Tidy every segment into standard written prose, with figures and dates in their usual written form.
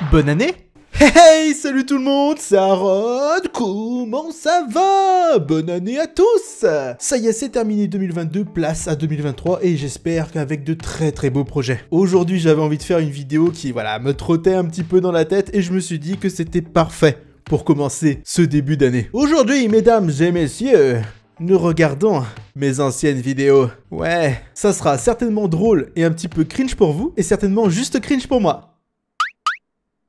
Bonne année! Hey, salut tout le monde, c'est Harold, comment ça va? Bonne année à tous! Ça y est, c'est terminé 2022, place à 2023 et j'espère qu'avec de très beaux projets. Aujourd'hui, j'avais envie de faire une vidéo qui, voilà, me trottait un petit peu dans la tête et je me suis dit que c'était parfait pour commencer ce début d'année. Aujourd'hui, mesdames et messieurs, nous regardons mes anciennes vidéos. Ouais, ça sera certainement drôle et un petit peu cringe pour vous et certainement juste cringe pour moi.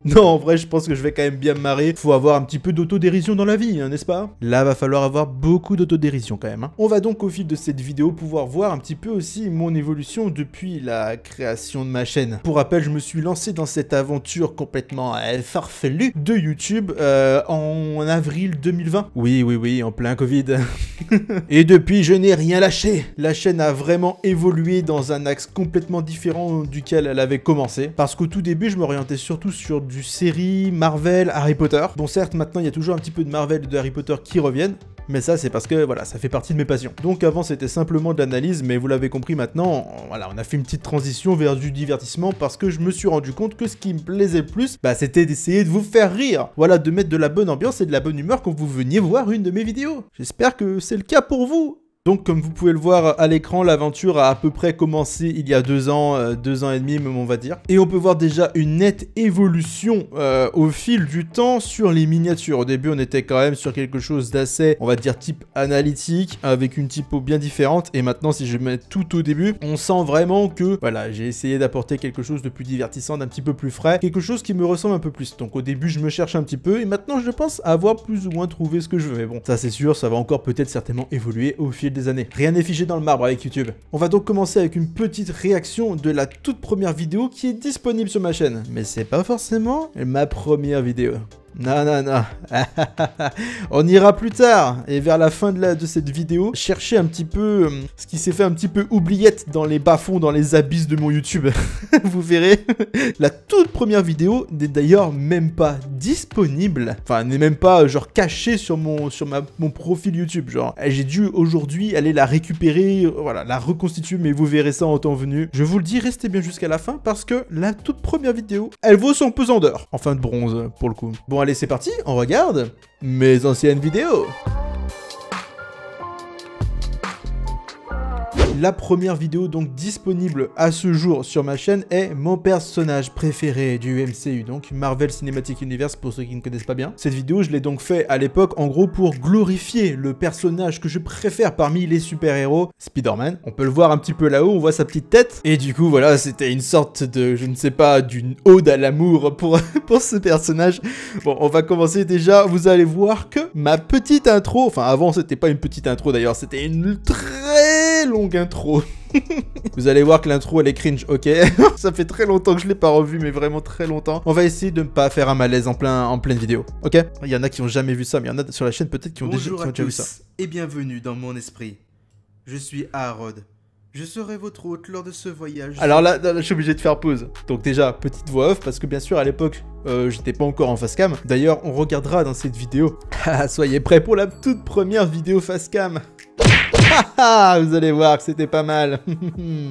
Non, en vrai, je pense que je vais quand même bien me marrer. Faut avoir un petit peu d'autodérision dans la vie, hein, n'est-ce pas? Là, va falloir avoir beaucoup d'autodérision quand même. Hein. On va donc au fil de cette vidéo pouvoir voir un petit peu aussi mon évolution depuis la création de ma chaîne. Pour rappel, je me suis lancé dans cette aventure complètement farfelue de YouTube en avril 2020. Oui, en plein Covid. Et depuis, je n'ai rien lâché. La chaîne a vraiment évolué dans un axe complètement différent duquel elle avait commencé. Parce qu'au tout début, je m'orientais surtout sur du série Marvel, Harry Potter. Bon, certes, maintenant, il y a toujours un petit peu de Marvel et de Harry Potter qui reviennent. Mais ça, c'est parce que, voilà, ça fait partie de mes passions. Donc avant, c'était simplement de l'analyse, mais vous l'avez compris maintenant, voilà, on a fait une petite transition vers du divertissement parce que je me suis rendu compte que ce qui me plaisait le plus, bah, c'était d'essayer de vous faire rire. Voilà, de mettre de la bonne ambiance et de la bonne humeur quand vous veniez voir une de mes vidéos. J'espère que c'est le cas pour vous. Donc comme vous pouvez le voir à l'écran, l'aventure a à peu près commencé il y a 2 ans, 2 ans et demi même on va dire. Et on peut voir déjà une nette évolution au fil du temps sur les miniatures. Au début on était quand même sur quelque chose d'assez, on va dire type analytique, avec une typo bien différente. Et maintenant si je mets tout au début, on sent vraiment que voilà, j'ai essayé d'apporter quelque chose de plus divertissant, d'un petit peu plus frais. Quelque chose qui me ressemble un peu plus. Donc au début je me cherche un petit peu et maintenant je pense avoir plus ou moins trouvé ce que je veux. Mais bon, ça c'est sûr, ça va encore peut-être certainement évoluer au fil des années. Rien n'est figé dans le marbre avec YouTube. On va donc commencer avec une petite réaction de la toute première vidéo qui est disponible sur ma chaîne. Mais c'est pas forcément ma première vidéo. Non. On ira plus tard. Et vers la fin de cette vidéo, chercher un petit peu ce qui s'est fait un petit peu oubliette dans les bas-fonds, dans les abysses de mon YouTube. Vous verrez. La toute première vidéo n'est d'ailleurs même pas disponible. Enfin, n'est même pas genre cachée sur mon profil YouTube. Genre, j'ai dû aujourd'hui aller la récupérer, voilà, la reconstituer, mais vous verrez ça en temps venu. Je vous le dis, restez bien jusqu'à la fin parce que la toute première vidéo, elle vaut son pesant d'or. Enfin, de bronze, pour le coup. Bon, allez, c'est parti, on regarde mes anciennes vidéos. La première vidéo donc disponible à ce jour sur ma chaîne est mon personnage préféré du MCU, donc Marvel Cinematic Universe pour ceux qui ne connaissent pas bien. Cette vidéo je l'ai donc fait à l'époque en gros pour glorifier le personnage que je préfère parmi les super-héros, Spider-Man. On peut le voir un petit peu là-haut, on voit sa petite tête. Et du coup voilà, c'était une sorte de, je ne sais pas, d'une ode à l'amour pour ce personnage. Bon, on va commencer déjà, vous allez voir que ma petite intro, enfin avant c'était pas une petite intro d'ailleurs, c'était une très longue intro. Vous allez voir que l'intro elle est cringe, ok. Ça fait très longtemps que je l'ai pas revu, mais vraiment très longtemps. On va essayer de ne pas faire un malaise en pleine vidéo, ok. Il y en a qui ont jamais vu ça, mais il y en a sur la chaîne peut-être qui ont déjà vu ça. Bonjour à tous et bienvenue dans mon esprit. Je suis Harold. Je serai votre hôte lors de ce voyage. Alors là, je suis obligé de faire pause. Donc déjà, petite voix off, parce que bien sûr, à l'époque, j'étais pas encore en facecam. D'ailleurs, on regardera dans cette vidéo. Soyez prêts pour la toute première vidéo facecam. Vous allez voir que c'était pas mal.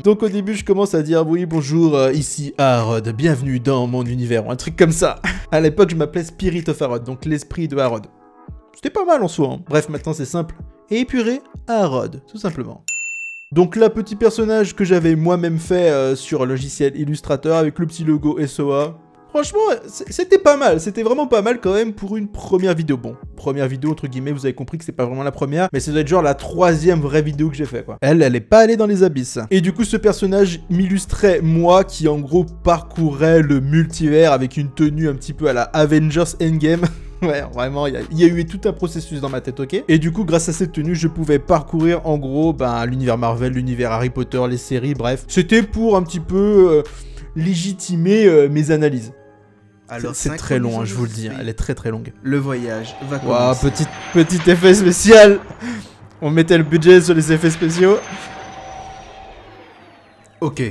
Donc au début je commence à dire oui bonjour, ici Harold, bienvenue dans mon univers, un truc comme ça. À l'époque je m'appelais Spirit of Harold, donc l'esprit de Harold. C'était pas mal en soi, hein. Bref, maintenant c'est simple et épuré, Harold, tout simplement. Donc là, petit personnage que j'avais moi-même fait sur un logiciel Illustrator avec le petit logo SOA. Franchement, c'était pas mal, c'était vraiment pas mal quand même pour une première vidéo. Bon, première vidéo entre guillemets, vous avez compris que c'est pas vraiment la première, mais ça doit être genre la 3e vraie vidéo que j'ai fait quoi. Elle est pas allée dans les abysses. Et du coup, ce personnage m'illustrait moi qui en gros parcourais le multivers avec une tenue un petit peu à la Avengers Endgame. Ouais, vraiment, il y a eu tout un processus dans ma tête, ok. Et du coup, grâce à cette tenue, je pouvais parcourir en gros l'univers Marvel, l'univers Harry Potter, les séries, bref. C'était pour un petit peu légitimer mes analyses. C'est très long, hein, je vous le dis, elle est très longue. Le voyage va commencer. Waouh, petit effet spécial. On mettait le budget sur les effets spéciaux. Ok,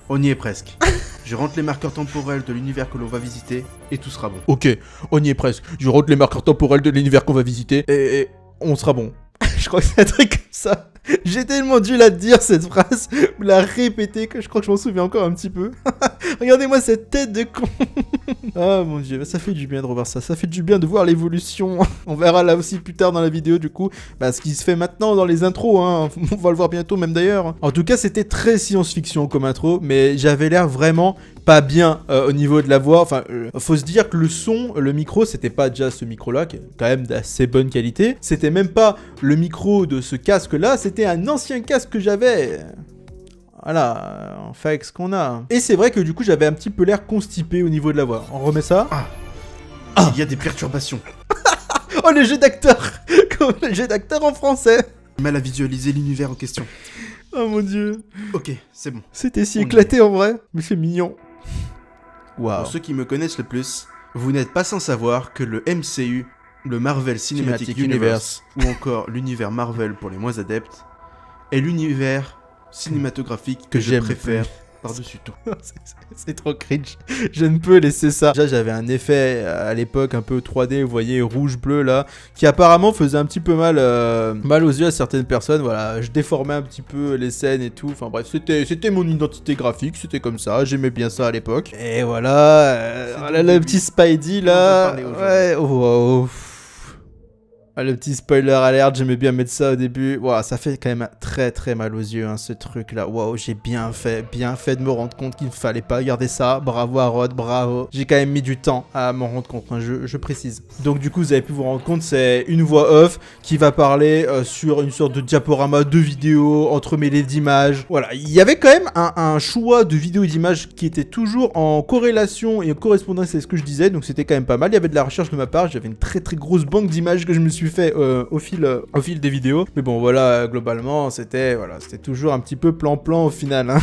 on y est presque. Je rentre les marqueurs temporels de l'univers que l'on va visiter et tout sera bon. Ok, on y est presque. Je rentre les marqueurs temporels de l'univers qu'on va visiter et on sera bon. Je crois que c'est un truc comme ça. J'ai tellement dû la dire cette phrase, la répéter que je crois que je m'en souviens encore un petit peu. Regardez-moi cette tête de con. Ah mon dieu, ça fait du bien de revoir ça, ça fait du bien de voir l'évolution. On verra là aussi plus tard dans la vidéo du coup, ce qui se fait maintenant dans les intros, hein. On va le voir bientôt même d'ailleurs. En tout cas c'était très science-fiction comme intro, mais j'avais l'air vraiment pas bien au niveau de la voix. Enfin, faut se dire que le son, le micro, c'était pas déjà ce micro-là, qui est quand même d'assez bonne qualité. C'était même pas le micro de ce casque-là, c'était un ancien casque que j'avais. Voilà, on fait avec ce qu'on a. Et c'est vrai que du coup, j'avais un petit peu l'air constipé au niveau de la voix. On remet ça. Il y a des perturbations. Oh, le jeu d'acteur. Comme le jeu d'acteur en français. Mal à visualiser l'univers en question. Oh mon dieu. Ok, c'est bon. C'était si éclaté en vrai, mais c'est mignon. Waouh. Pour ceux qui me connaissent le plus, vous n'êtes pas sans savoir que le MCU, le Marvel Cinematic Universe, ou encore l'univers Marvel pour les moins adeptes, est l'univers cinématographique que je préfère par-dessus tout. C'est trop cringe. Je ne peux laisser ça. Déjà, j'avais un effet à l'époque un peu 3D, vous voyez, rouge-bleu là, qui apparemment faisait un petit peu mal aux yeux à certaines personnes. Voilà, je déformais un petit peu les scènes et tout. Enfin bref, c'était mon identité graphique, c'était comme ça. J'aimais bien ça à l'époque. Et voilà, voilà le petit Spidey là. Ouais, oh. Ah, le petit spoiler alert, j'aimais bien mettre ça au début. Wow, ça fait quand même très très mal aux yeux, hein, ce truc là. Wow, j'ai bien fait de me rendre compte qu'il ne fallait pas garder ça. Bravo à Rod, bravo. J'ai quand même mis du temps à m'en rendre compte, hein, je précise. Donc du coup, vous avez pu vous rendre compte, c'est une voix off qui va parler sur une sorte de diaporama de vidéos entremêlées d'images. Voilà, il y avait quand même un choix de vidéos et d'images qui était toujours en corrélation et en correspondance avec ce que je disais. Donc c'était quand même pas mal. Il y avait de la recherche de ma part. J'avais une très très grosse banque d'images que je me suis fait au fil des vidéos. Mais bon, voilà, globalement, c'était toujours un petit peu plan-plan au final, hein.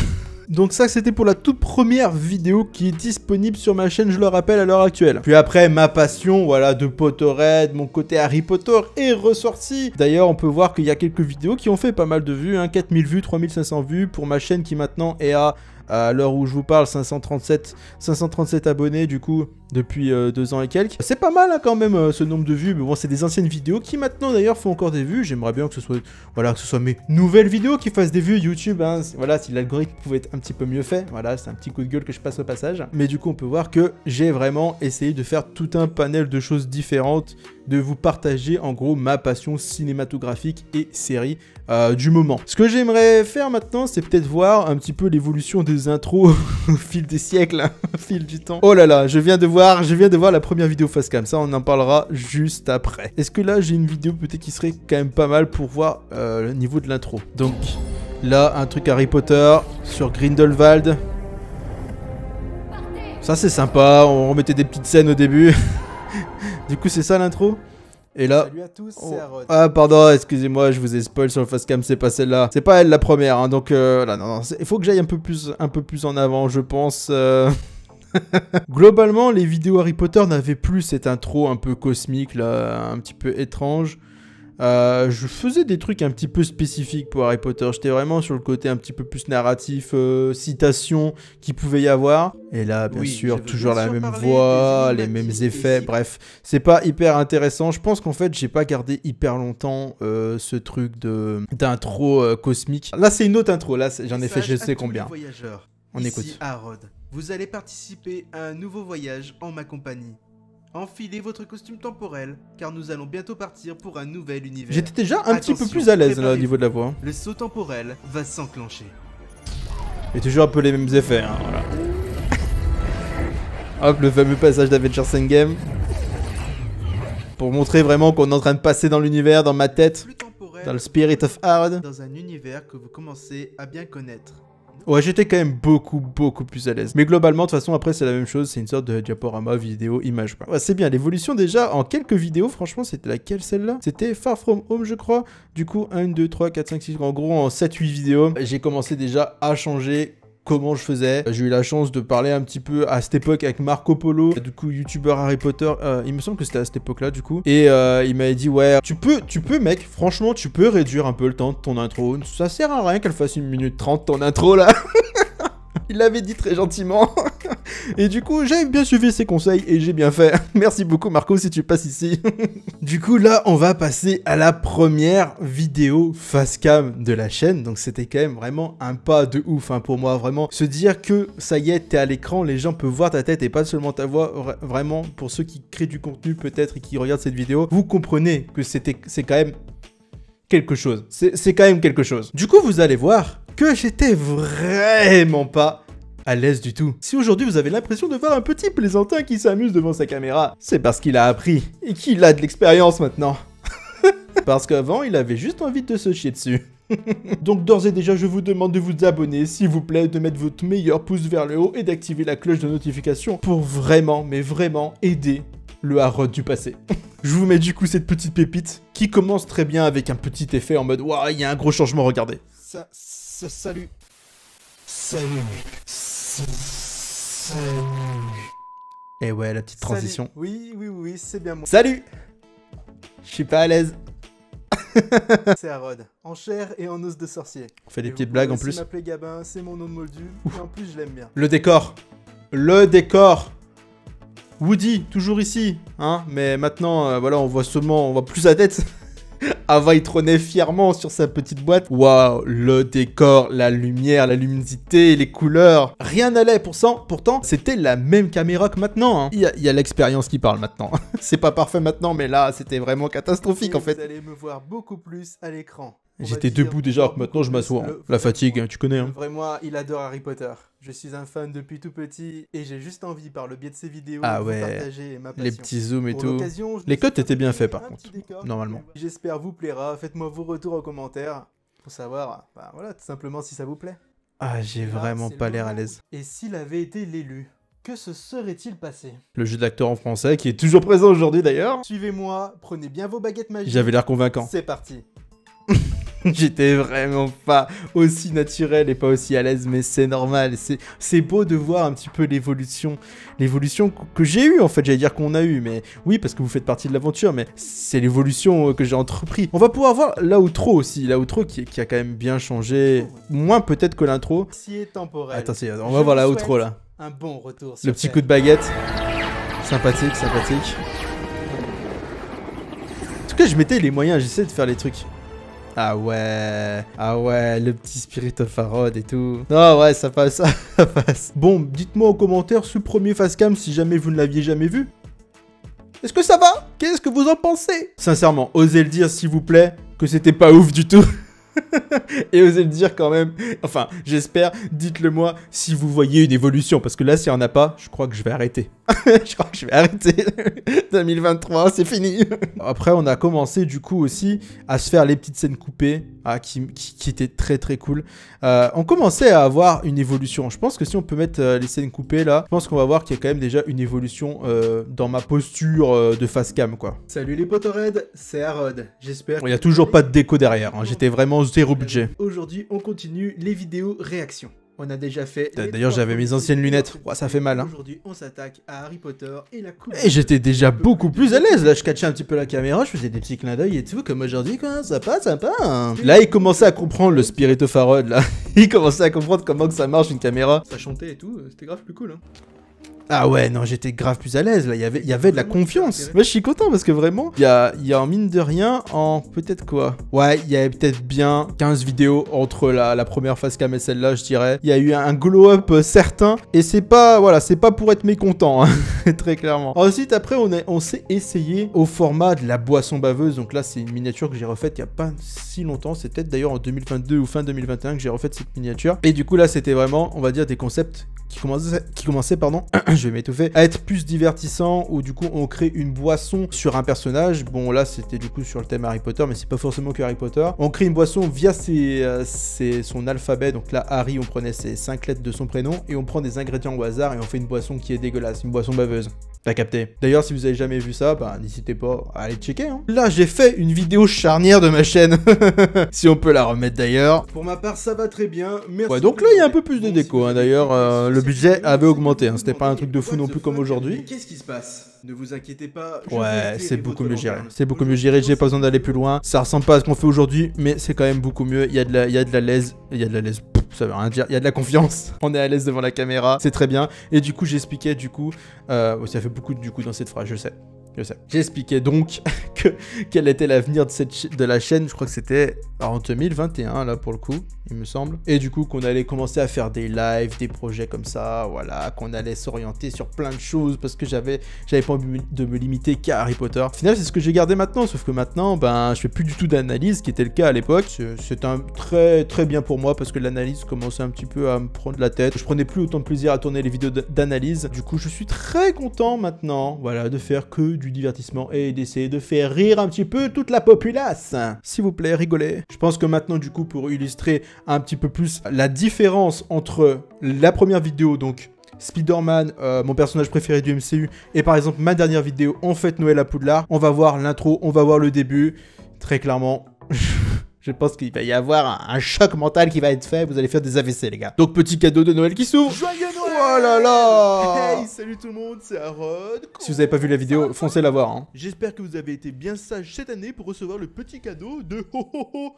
Donc ça, c'était pour la toute première vidéo qui est disponible sur ma chaîne, je le rappelle, à l'heure actuelle. Puis après, ma passion, voilà, de Potterhead, mon côté Harry Potter est ressorti. D'ailleurs, on peut voir qu'il y a quelques vidéos qui ont fait pas mal de vues, hein, 4000 vues, 3500 vues pour ma chaîne qui maintenant est à l'heure où je vous parle, 537 abonnés du coup depuis 2 ans et quelques. C'est pas mal hein, quand même ce nombre de vues, mais bon c'est des anciennes vidéos qui maintenant d'ailleurs font encore des vues. J'aimerais bien que ce soit mes nouvelles vidéos qui fassent des vues YouTube, hein. Voilà, si l'algorithme pouvait être un petit peu mieux fait, voilà, c'est un petit coup de gueule que je passe au passage. Mais du coup on peut voir que j'ai vraiment essayé de faire tout un panel de choses différentes, de vous partager en gros ma passion cinématographique et série du moment. Ce que j'aimerais faire maintenant, c'est peut-être voir un petit peu l'évolution des intros au fil des siècles, hein, au fil du temps. Oh là là, je viens de voir la première vidéo face cam, ça on en parlera juste après. Est-ce que là j'ai une vidéo peut-être qui serait quand même pas mal pour voir le niveau de l'intro. Donc là, un truc Harry Potter sur Grindelwald. Ça c'est sympa, on remettait des petites scènes au début. Du coup c'est ça l'intro. Et là, salut à tous, c'est Arod. Ah pardon, excusez-moi, je vous ai spoil sur le facecam, c'est pas celle-là. C'est pas elle la première, hein, donc là, non, il faut que j'aille un peu plus en avant, je pense. Globalement, les vidéos Harry Potter n'avaient plus cette intro un peu cosmique, là, un petit peu étrange. Je faisais des trucs un petit peu spécifiques pour Harry Potter. J'étais vraiment sur le côté un petit peu plus narratif, citation qu'il pouvait y avoir. Et là, bien sûr, toujours la même voix, les mêmes effets. Bref, c'est pas hyper intéressant. Je pense qu'en fait, j'ai pas gardé hyper longtemps ce truc d'intro cosmique. Là, c'est une autre intro. Là, j'en ai fait je sais combien. On écoute. Ici Arod. Vous allez participer à un nouveau voyage en ma compagnie. Enfilez votre costume temporel, car nous allons bientôt partir pour un nouvel univers. J'étais déjà un petit peu plus à l'aise là au niveau de la voix. Le saut temporel va s'enclencher. Et toujours un peu les mêmes effets, hein, voilà. Hop, le fameux passage d'Avengers Endgame. Pour montrer vraiment qu'on est en train de passer dans l'univers, dans ma tête. Dans le Spirit of Arod. Dans un univers que vous commencez à bien connaître. Ouais, j'étais quand même beaucoup plus à l'aise. Mais globalement, de toute façon, après, c'est la même chose. C'est une sorte de diaporama, vidéo, image, quoi. Ouais, c'est bien. L'évolution, déjà, en quelques vidéos, franchement, c'était laquelle, celle-là? C'était Far From Home, je crois. Du coup, 1, 2, 3, 4, 5, 6... En gros, en 7-8 vidéos, j'ai commencé déjà à changer comment je faisais. J'ai eu la chance de parler un petit peu à cette époque avec Marco Polo, du coup youtubeur Harry Potter, il me semble que c'était à cette époque là du coup, et il m'avait dit ouais tu peux mec, franchement tu peux réduire un peu le temps de ton intro, ça sert à rien qu'elle fasse 1 minute 30 ton intro là. Il l'avait dit très gentiment. Et du coup, j'ai bien suivi ses conseils et j'ai bien fait. Merci beaucoup Marco si tu passes ici. Du coup, là, on va passer à la première vidéo facecam de la chaîne. Donc c'était quand même vraiment un pas de ouf hein, pour moi. Vraiment, se dire que ça y est, t'es à l'écran, les gens peuvent voir ta tête et pas seulement ta voix. Vraiment, pour ceux qui créent du contenu peut-être et qui regardent cette vidéo, vous comprenez que c'est quand même quelque chose. C'est quand même quelque chose. Du coup, vous allez voir que j'étais vraiment pas à l'aise du tout. Si aujourd'hui vous avez l'impression de voir un petit plaisantin qui s'amuse devant sa caméra, c'est parce qu'il a appris et qu'il a de l'expérience maintenant. Parce qu'avant, il avait juste envie de se chier dessus. Donc d'ores et déjà, je vous demande de vous abonner, s'il vous plaît, de mettre votre meilleur pouce vers le haut et d'activer la cloche de notification pour vraiment, mais vraiment aider le Harrod du passé. Je vous mets du coup cette petite pépite qui commence très bien avec un petit effet en mode « Waouh, il y a un gros changement, regardez ». Salut. Et ouais, la petite transition. Salut. Oui, c'est bien moi. Salut. Je suis pas à l'aise. C'est Harrod, en chair et en os de sorcier. On fait des petites blagues en plus. Il m'appelait Gabin, c'est mon nom de moldu, et en plus je l'aime bien. Le décor. Le décor. Woody, toujours ici, hein, mais maintenant, voilà, on voit plus sa tête. Avant, il trônait fièrement sur sa petite boîte. Waouh, le décor, la lumière, la luminosité, les couleurs. Rien n'allait, pourtant, c'était la même caméra que maintenant. Hein. Il y a l'expérience qui parle maintenant. C'est pas parfait maintenant, mais là, c'était vraiment catastrophique en fait. Vous allez me voir beaucoup plus à l'écran. J'étais debout déjà, que maintenant je m'assois. La fatigue, tu connais. Hein. Vraiment, il adore Harry Potter. Je suis un fan depuis tout petit et j'ai juste envie, par le biais de ces vidéos, de partager ma passion. Les petits zooms et tout. Les codes étaient bien faits par contre, normalement. J'espère vous plaira. Faites-moi vos retours en commentaire pour savoir, voilà, tout simplement si ça vous plaît. Ah, j'ai vraiment pas l'air à l'aise. Et s'il avait été l'élu, que se serait-il passé? Le jeu d'acteur en français, qui est toujours présent aujourd'hui d'ailleurs. Suivez-moi, prenez bien vos baguettes magiques. J'avais l'air convaincant. C'est parti. J'étais vraiment pas aussi naturel et pas aussi à l'aise, mais c'est normal. C'est beau de voir un petit peu l'évolution que j'ai eue, en fait. J'allais dire qu'on a eu, mais oui, parce que vous faites partie de l'aventure, mais c'est l'évolution que j'ai entrepris. On va pouvoir voir l'outro aussi, l'outro qui a quand même bien changé, moins peut-être que l'intro. Si est temporel. Attends, on va voir l'outro là. Un bon retour. Le petit coup de baguette, sympathique. En tout cas, je mettais les moyens, j'essaie de faire les trucs. Ah ouais, le petit Spirit of Harrod et tout. Non, ouais, ça passe. Bon, dites-moi en commentaire ce premier facecam si jamais vous ne l'aviez jamais vu. Est-ce que ça va? Qu'est-ce que vous en pensez? Sincèrement, osez le dire s'il vous plaît que c'était pas ouf du tout. Et osez le dire quand même. Enfin, j'espère, dites-le moi si vous voyez une évolution. Parce que là, s'il n'y en a pas, je crois que je vais arrêter. 2023, c'est fini. Après, on a commencé du coup aussi à se faire les petites scènes coupées qui étaient très très cool. On commençait à avoir une évolution. Je pense que si on peut mettre les scènes coupées là, je pense qu'on va voir qu'il y a quand même déjà une évolution dans ma posture de facecam quoi. Salut les Potterheads, c'est Harrod. J'espère. Il n'y a toujours pas de déco derrière. Hein. J'étais vraiment zéro budget. Aujourd'hui, on continue les vidéos réactions. On a déjà fait... D'ailleurs, j'avais mes anciennes lunettes. Ouais, ça fait mal, hein. Aujourd'hui, on s'attaque à Harry Potter et la coupe... Et j'étais déjà beaucoup plus à l'aise. Là, je catchais un petit peu la caméra, je faisais des petits clins d'œil et tout, comme aujourd'hui, quoi. Sympa. Hein. Là, il commençait à comprendre le Spirit of Harrod, là. Il commençait à comprendre comment que ça marche, une caméra. Ça chantait et tout, c'était grave plus cool, hein. Ah ouais, non, j'étais grave plus à l'aise, là, il y avait de la confiance. Moi, je suis content parce que vraiment, il y a en mine de rien, en peut-être quoi. Ouais, il y avait peut-être bien 15 vidéos entre la première facecam et celle-là, je dirais. Il y a eu un glow-up certain, et c'est pas, voilà, c'est pas pour être mécontent, hein, très clairement. Ensuite, après, on s'est essayé au format de la boisson baveuse, donc là, c'est une miniature que j'ai refaite il y a pas si longtemps, c'est peut-être d'ailleurs en 2022 ou fin 2021 que j'ai refait cette miniature. Et du coup, là, c'était vraiment, on va dire, des concepts qui commençait, pardon, je vais m'étouffer, à être plus divertissant, où du coup on crée une boisson sur un personnage. Bon là c'était du coup sur le thème Harry Potter, mais c'est pas forcément que Harry Potter. On crée une boisson via son alphabet, donc là Harry on prenait ses 5 lettres de son prénom, et on prend des ingrédients au hasard, et on fait une boisson qui est dégueulasse, une boisson baveuse. T'as capté. D'ailleurs, si vous avez jamais vu ça, bah n'hésitez pas à aller checker. Hein. Là, j'ai fait une vidéo charnière de ma chaîne. Si on peut la remettre d'ailleurs. Pour ma part, ça va très bien. Merci. Ouais, donc là, il y a un peu plus de déco. Hein. D'ailleurs, le budget avait augmenté. Hein. C'était pas un truc de fou non plus comme aujourd'hui. Qu'est-ce qui se passe? Ne vous inquiétez pas. Ouais, c'est beaucoup mieux géré. C'est beaucoup mieux géré, j'ai pas besoin d'aller plus loin. Ça ressemble pas à ce qu'on fait aujourd'hui, mais c'est quand même beaucoup mieux. Il y a de la l'aise. Il y a de la l'aise. Ça veut rien dire. Il y a de la confiance. On est à l'aise devant la caméra. C'est très bien. Et du coup, j'expliquais ça fait beaucoup du coup dans cette phrase, je sais. J'expliquais donc quel était l'avenir de la chaîne. Je crois que c'était en 2021 là pour le coup, il me semble. Et du coup qu'on allait commencer à faire des lives, des projets comme ça, voilà, qu'on allait s'orienter sur plein de choses parce que j'avais pas envie de me limiter qu'à Harry Potter. Au final, c'est ce que j'ai gardé maintenant, sauf que maintenant, ben, je fais plus du tout d'analyse, ce qui était le cas à l'époque. C'est très très bien pour moi parce que l'analyse commençait un petit peu à me prendre la tête. Je prenais plus autant de plaisir à tourner les vidéos d'analyse. Du coup, je suis très content maintenant, voilà, de faire que du divertissement et d'essayer de faire rire un petit peu toute la populace. S'il vous plaît, rigolez. Je pense que maintenant, du coup, pour illustrer un petit peu plus la différence entre la première vidéo, donc Spider-Man, mon personnage préféré du MCU, et par exemple ma dernière vidéo, En fête Noël à Poudlard, on va voir l'intro, on va voir le début. Très clairement... Je pense qu'il va y avoir un choc mental qui va être fait. Vous allez faire des AVC, les gars. Donc, petit cadeau de Noël qui s'ouvre. Joyeux Noël! Oh là là! Hey, salut tout le monde, c'est Harod. Si vous n'avez pas vu la vidéo, foncez la voir. Hein. J'espère que vous avez été bien sages cette année pour recevoir le petit cadeau de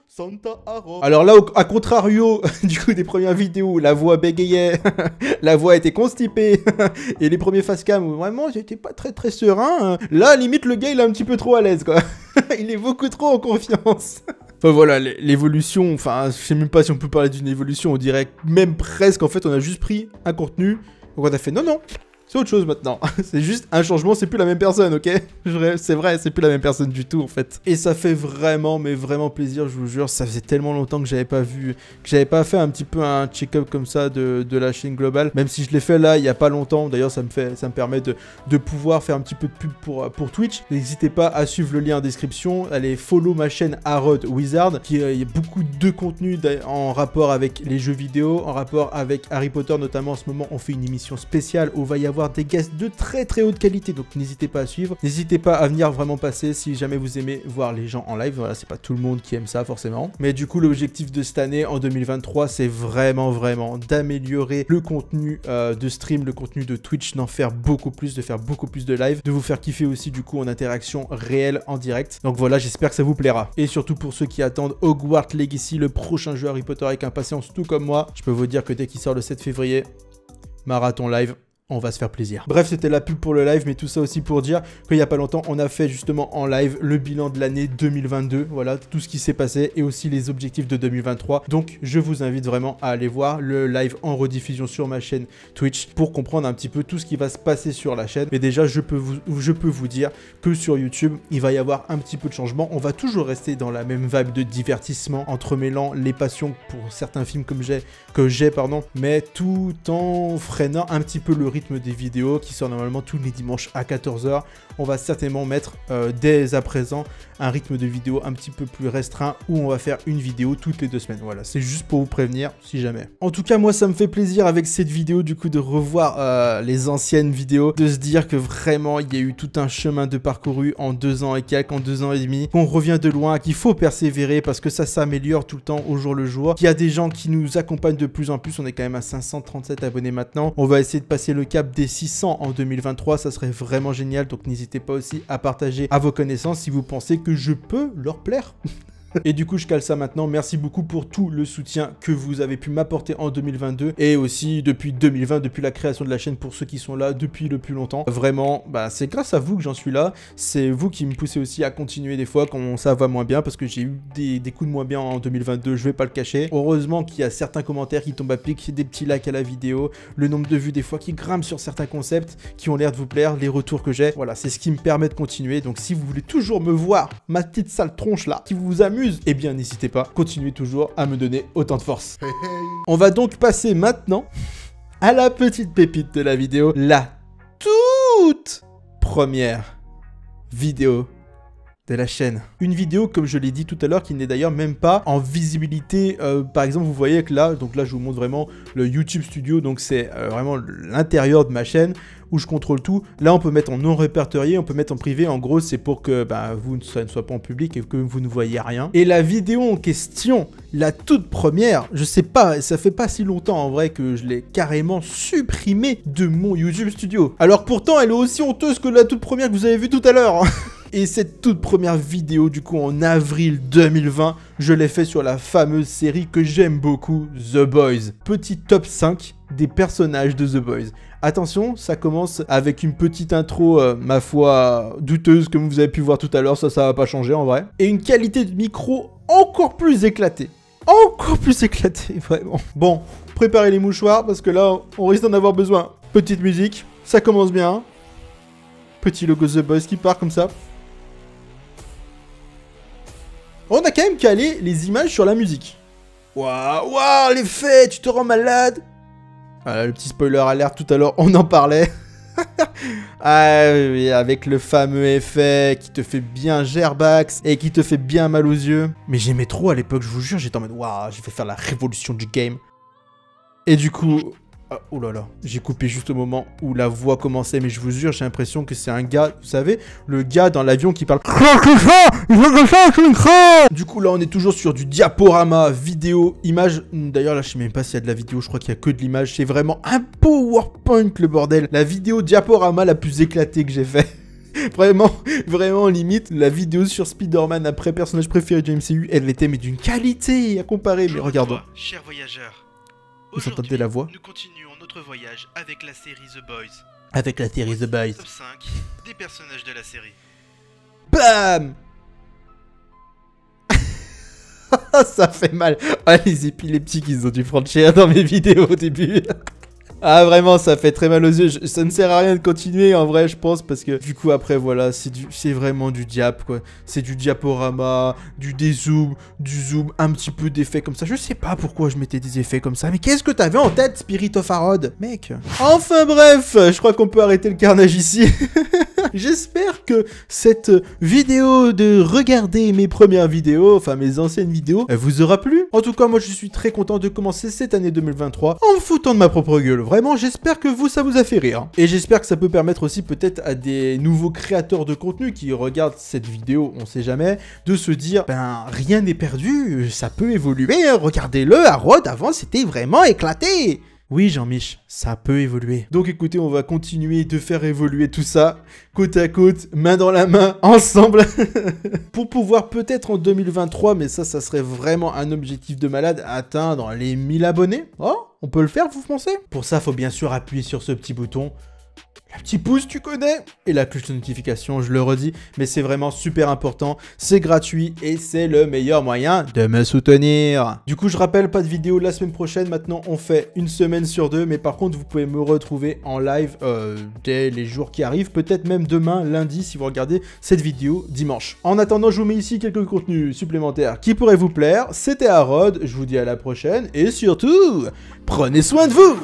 Santa Harod. Alors là, à contrario du coup des premières vidéos où la voix bégayait, la voix était constipée, et les premiers facecam où vraiment j'étais pas très très serein, là, limite, le gars, il est un petit peu trop à l'aise, quoi. Il est beaucoup trop en confiance. Enfin voilà, l'évolution, enfin je sais même pas si on peut parler d'une évolution, on dirait même presque en fait on a juste pris un contenu, donc on a fait non, c'est autre chose maintenant, c'est juste un changement, c'est plus la même personne, ok? C'est vrai, c'est plus la même personne du tout en fait. Et ça fait vraiment, mais vraiment plaisir, je vous jure, ça faisait tellement longtemps que j'avais pas fait un petit peu un check-up comme ça de la chaîne globale, même si je l'ai fait là il y a pas longtemps, d'ailleurs ça me permet de pouvoir faire un petit peu de pub pour Twitch. N'hésitez pas à suivre le lien en description, allez follow ma chaîne Harod Wizard, il y a beaucoup de contenu en rapport avec les jeux vidéo, en rapport avec Harry Potter notamment. En ce moment on fait une émission spéciale où va y avoir des guests de très très haute qualité, donc n'hésitez pas à suivre, n'hésitez pas à venir vraiment passer si jamais vous aimez voir les gens en live. Voilà, c'est pas tout le monde qui aime ça forcément, mais du coup l'objectif de cette année en 2023 c'est vraiment d'améliorer le contenu de stream, le contenu de Twitch, d'en faire beaucoup plus, de faire beaucoup plus de live, de vous faire kiffer aussi du coup en interaction réelle en direct. Donc voilà, j'espère que ça vous plaira, et surtout pour ceux qui attendent Hogwarts Legacy, le prochain jeu Harry Potter, avec impatience tout comme moi, je peux vous dire que dès qu'il sort le 7 février, marathon live, on va se faire plaisir. Bref, c'était la pub pour le live, mais tout ça aussi pour dire qu'il y a pas longtemps, on a fait justement en live le bilan de l'année 2022. Voilà, tout ce qui s'est passé et aussi les objectifs de 2023. Donc, je vous invite vraiment à aller voir le live en rediffusion sur ma chaîne Twitch pour comprendre un petit peu tout ce qui va se passer sur la chaîne. Mais déjà, je peux vous dire que sur YouTube, il va y avoir un petit peu de changement. On va toujours rester dans la même vibe de divertissement, entremêlant les passions pour certains films que j'ai, mais tout en freinant un petit peu le rythme des vidéos qui sort normalement tous les dimanches à 14 h. On va certainement mettre dès à présent un rythme de vidéo un petit peu plus restreint où on va faire une vidéo toutes les 2 semaines. Voilà, c'est juste pour vous prévenir si jamais. En tout cas, moi ça me fait plaisir avec cette vidéo du coup de revoir les anciennes vidéos, de se dire que vraiment il y a eu tout un chemin de parcouru en 2 ans et quelques, en 2 ans et demi, qu'on revient de loin, qu'il faut persévérer parce que ça s'améliore tout le temps au jour le jour, qu'il y a des gens qui nous accompagnent de plus en plus. On est quand même à 537 abonnés maintenant. On va essayer de passer le cap des 600 en 2023, ça serait vraiment génial, donc n'hésitez pas aussi à partager à vos connaissances si vous pensez que je peux leur plaire. Et du coup, je cale ça maintenant. Merci beaucoup pour tout le soutien que vous avez pu m'apporter en 2022 et aussi depuis 2020, depuis la création de la chaîne pour ceux qui sont là depuis le plus longtemps. Vraiment, bah, c'est grâce à vous que j'en suis là. C'est vous qui me poussez aussi à continuer des fois quand ça va moins bien parce que j'ai eu des coups de moins bien en 2022, je vais pas le cacher. Heureusement qu'il y a certains commentaires qui tombent à pic, des petits likes à la vidéo, le nombre de vues des fois qui grimpe sur certains concepts qui ont l'air de vous plaire, les retours que j'ai. Voilà, c'est ce qui me permet de continuer. Donc si vous voulez toujours me voir, ma petite sale tronche là, qui vous amuse, eh bien n'hésitez pas, continuez toujours à me donner autant de force. Hey, hey. On va donc passer maintenant à la petite pépite de la vidéo, la toute première vidéo de la chaîne. Une vidéo, comme je l'ai dit tout à l'heure, qui n'est d'ailleurs même pas en visibilité. Par exemple, vous voyez que là, donc là, je vous montre vraiment le YouTube Studio, donc c'est vraiment l'intérieur de ma chaîne où je contrôle tout. Là, on peut mettre en non répertorié, on peut mettre en privé. En gros, c'est pour que ça ne soit pas en public et que vous ne voyez rien. Et la vidéo en question, la toute première, je sais pas, ça fait pas si longtemps en vrai que je l'ai carrément supprimée de mon YouTube Studio. Alors pourtant, elle est aussi honteuse que la toute première que vous avez vue tout à l'heure. Et cette toute première vidéo, du coup, en avril 2020, je l'ai fait sur la fameuse série que j'aime beaucoup, The Boys. Petit top 5 des personnages de The Boys. Attention, ça commence avec une petite intro, ma foi, douteuse, comme vous avez pu voir tout à l'heure, ça va pas changer en vrai. Et une qualité de micro encore plus éclatée. Encore plus éclatée, vraiment. Bon, préparez les mouchoirs, parce que là, on risque d'en avoir besoin. Petite musique, ça commence bien. Petit logo The Boys qui part comme ça. On a quand même calé les images sur la musique. Waouh, waouh, l'effet, tu te rends malade. Voilà, le petit spoiler alert tout à l'heure, on en parlait. Ah oui, avec le fameux effet qui te fait bien gerbax et qui te fait bien mal aux yeux. Mais j'aimais trop à l'époque, je vous jure, j'étais en mode waouh, je vais faire la révolution du game. Et du coup... oh là là, j'ai coupé juste au moment où la voix commençait, mais je vous jure, j'ai l'impression que c'est un gars, vous savez, le gars dans l'avion qui parle. Du coup, là, on est toujours sur du diaporama, vidéo, image. D'ailleurs, là, je sais même pas s'il y a de la vidéo, je crois qu'il y a que de l'image. C'est vraiment un PowerPoint, le bordel. La vidéo diaporama la plus éclatée que j'ai fait. Vraiment, vraiment limite, la vidéo sur Spider-Man après personnage préféré du MCU, elle était mais d'une qualité à comparer, mais regardons. Chers voyageurs. Vous entendez la voix? Nous continuons notre voyage avec la série The Boys. Avec la série The Boys. Top 5 des personnages de la série. BAM. Ça fait mal. Ah, les épileptiques, ils ont dû prendre cher dans mes vidéos au début. Ah vraiment, ça fait très mal aux yeux. Ça ne sert à rien de continuer en vrai, je pense, parce que du coup après voilà, c'est vraiment du diap quoi. C'est du diaporama, du dézoom, du zoom, un petit peu d'effets comme ça. Je sais pas pourquoi je mettais des effets comme ça, mais qu'est-ce que t'avais en tête, Spirit of Harrod, mec? Enfin bref, je crois qu'on peut arrêter le carnage ici. J'espère que cette vidéo de regarder mes premières vidéos, enfin mes anciennes vidéos, vous aura plu. En tout cas, moi je suis très content de commencer cette année 2023 en me foutant de ma propre gueule. Vraiment, j'espère que ça vous a fait rire. Et j'espère que ça peut permettre aussi peut-être à des nouveaux créateurs de contenu qui regardent cette vidéo, on sait jamais, de se dire, ben rien n'est perdu, ça peut évoluer, regardez-le, Harrod avant c'était vraiment éclaté. Oui, Jean-Mich, ça peut évoluer. Donc écoutez, on va continuer de faire évoluer tout ça, côte à côte, main dans la main, ensemble, pour pouvoir peut-être en 2023, mais ça serait vraiment un objectif de malade, atteindre les 1000 abonnés. Oh, on peut le faire, vous pensez? Pour ça, faut bien sûr appuyer sur ce petit bouton. Le petit pouce, tu connais. Et la cloche de notification, je le redis, mais c'est vraiment super important. C'est gratuit et c'est le meilleur moyen de me soutenir. Du coup, je rappelle, pas de vidéo la semaine prochaine. Maintenant, on fait une semaine sur 2. Mais par contre, vous pouvez me retrouver en live dès les jours qui arrivent. Peut-être même demain, lundi, si vous regardez cette vidéo dimanche. En attendant, je vous mets ici quelques contenus supplémentaires qui pourraient vous plaire. C'était Harrod, je vous dis à la prochaine. Et surtout, prenez soin de vous!